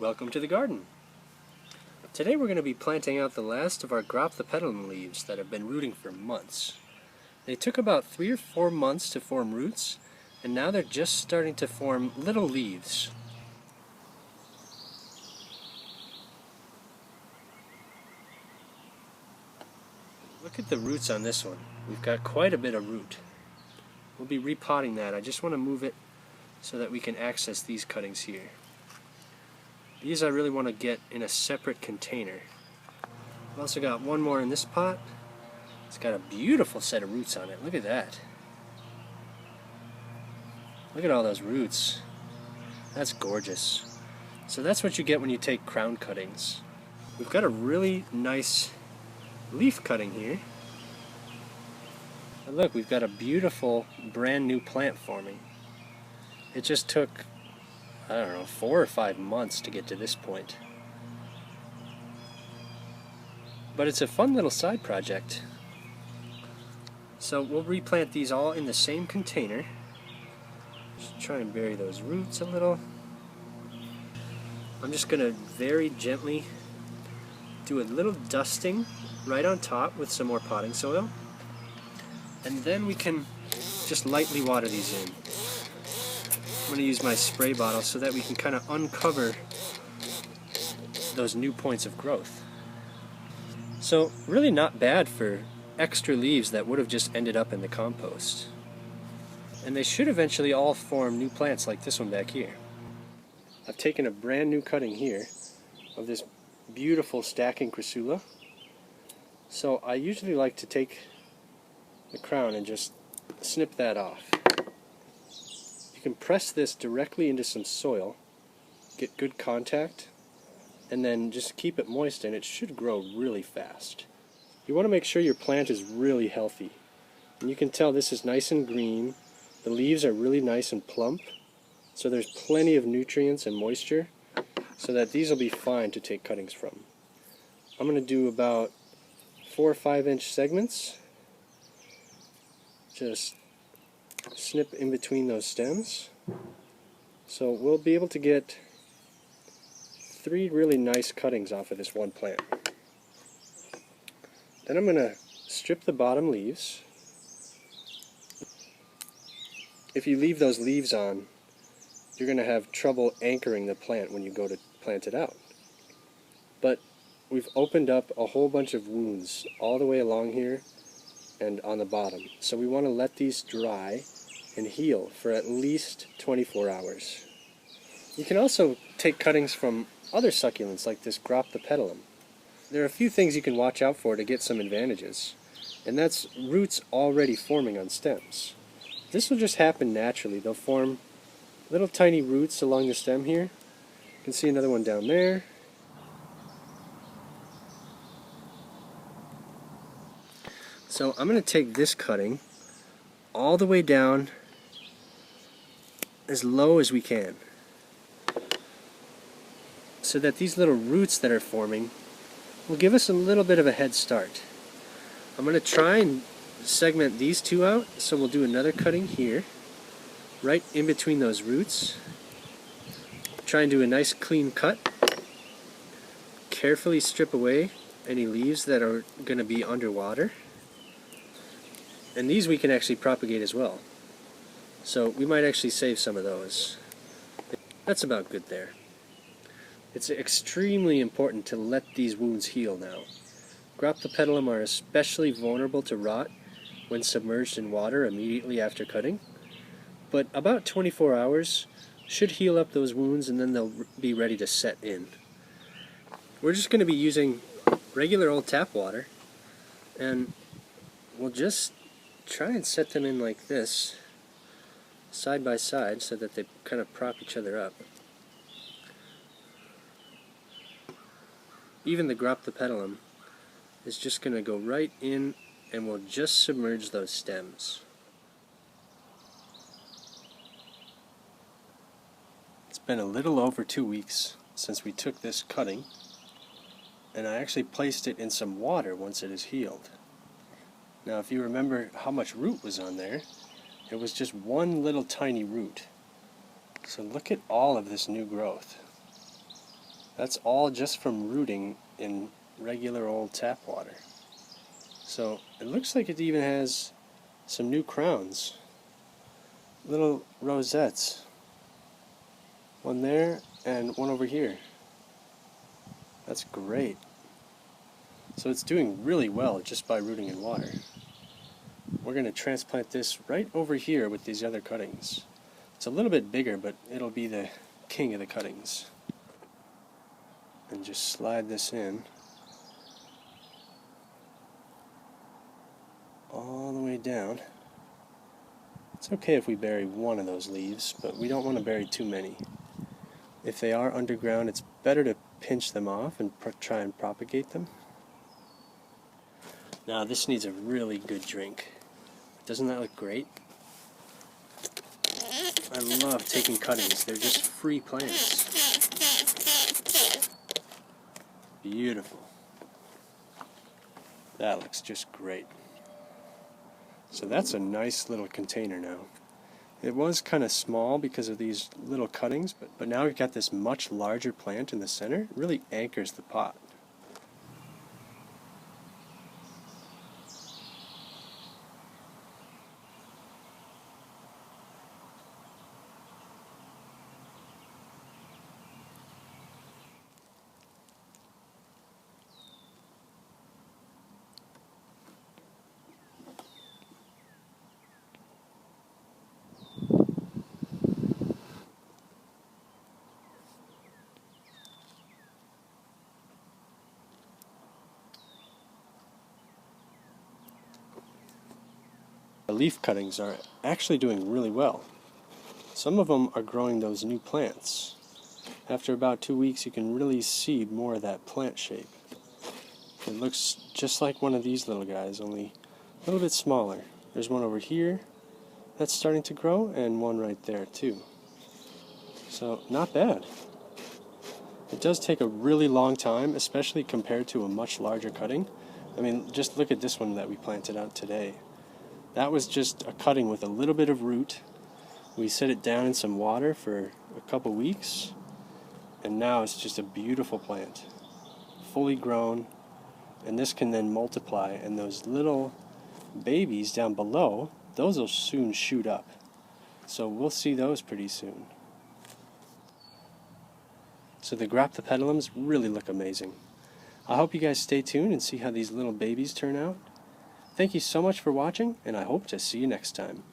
Welcome to the garden. Today we're going to be planting out the last of our Graptopetalum leaves that have been rooting for months. They took about 3 or 4 months to form roots, and now they're just starting to form little leaves. Look at the roots on this one. We've got quite a bit of root. We'll be repotting that. I just want to move it so that we can access these cuttings here. These I really want to get in a separate container. I've also got one more in this pot. It's got a beautiful set of roots on it. Look at that. Look at all those roots. That's gorgeous. So that's what you get when you take crown cuttings. We've got a really nice leaf cutting here. And look, we've got a beautiful brand new plant forming. It just took, I don't know, 4 or 5 months to get to this point. But it's a fun little side project. So we'll replant these all in the same container. Just try and bury those roots a little. I'm just going to very gently do a little dusting right on top with some more potting soil. And then we can just lightly water these in. I'm going to use my spray bottle so that we can kind of uncover those new points of growth. So really not bad for extra leaves that would have just ended up in the compost. And they should eventually all form new plants like this one back here. I've taken a brand new cutting here of this beautiful stacking crassula. So I usually like to take the crown and just snip that off. You can press this directly into some soil, get good contact, and then just keep it moist and it should grow really fast. You want to make sure your plant is really healthy. And you can tell this is nice and green. The leaves are really nice and plump, so there's plenty of nutrients and moisture so that these will be fine to take cuttings from. I'm going to do about 4 or 5 inch segments. Just snip in between those stems. So we'll be able to get 3 really nice cuttings off of this one plant. Then I'm going to strip the bottom leaves. If you leave those leaves on, you're going to have trouble anchoring the plant when you go to plant it out. But we've opened up a whole bunch of wounds all the way along here and on the bottom. So we want to let these dry and heal for at least 24 hours. You can also take cuttings from other succulents like this Graptopetalum. There are a few things you can watch out for to get some advantages, and that's roots already forming on stems. This will just happen naturally. They'll form little tiny roots along the stem here. You can see another one down there. So I'm going to take this cutting all the way down as low as we can, so that these little roots that are forming will give us a little bit of a head start. I'm going to try and segment these 2 out, so we'll do another cutting here, right in between those roots. Try and do a nice clean cut. Carefully strip away any leaves that are going to be underwater. And these we can actually propagate as well. So we might actually save some of those. That's about good there. It's extremely important to let these wounds heal now. Graptopetalum are especially vulnerable to rot when submerged in water immediately after cutting. But about 24 hours should heal up those wounds and then they'll be ready to set in. We're just going to be using regular old tap water, and we'll just try and set them in like this, side by side, so that they kind of prop each other up. Even the Graptopetalum is just going to go right in and we'll just submerge those stems. It's been a little over 2 weeks since we took this cutting, and I actually placed it in some water once it is healed. Now if you remember how much root was on there, it was just one little tiny root. So look at all of this new growth. That's all just from rooting in regular old tap water. So it looks like it even has some new crowns, little rosettes. One there and one over here. That's great. So it's doing really well just by rooting in water. We're going to transplant this right over here with these other cuttings. It's a little bit bigger, but it'll be the king of the cuttings. And just slide this in all the way down. It's okay if we bury one of those leaves, but we don't want to bury too many. If they are underground, it's better to pinch them off and try and propagate them. Now this needs a really good drink. Doesn't that look great? I love taking cuttings. They're just free plants. Beautiful. That looks just great. So that's a nice little container now. It was kind of small because of these little cuttings, but now we've got this much larger plant in the center. It really anchors the pot. The leaf cuttings are actually doing really well. Some of them are growing those new plants. After about 2 weeks you can really see more of that plant shape. It looks just like one of these little guys, only a little bit smaller. There's one over here that's starting to grow, and one right there too. So not bad. It does take a really long time, especially compared to a much larger cutting. I mean, just look at this one that we planted out today. That was just a cutting with a little bit of root. We set it down in some water for a couple weeks, and now it's just a beautiful plant, fully grown, and this can then multiply, and those little babies down below, those will soon shoot up. So we'll see those pretty soon. So the Graptopetalums really look amazing. I hope you guys stay tuned and see how these little babies turn out. Thank you so much for watching, and I hope to see you next time.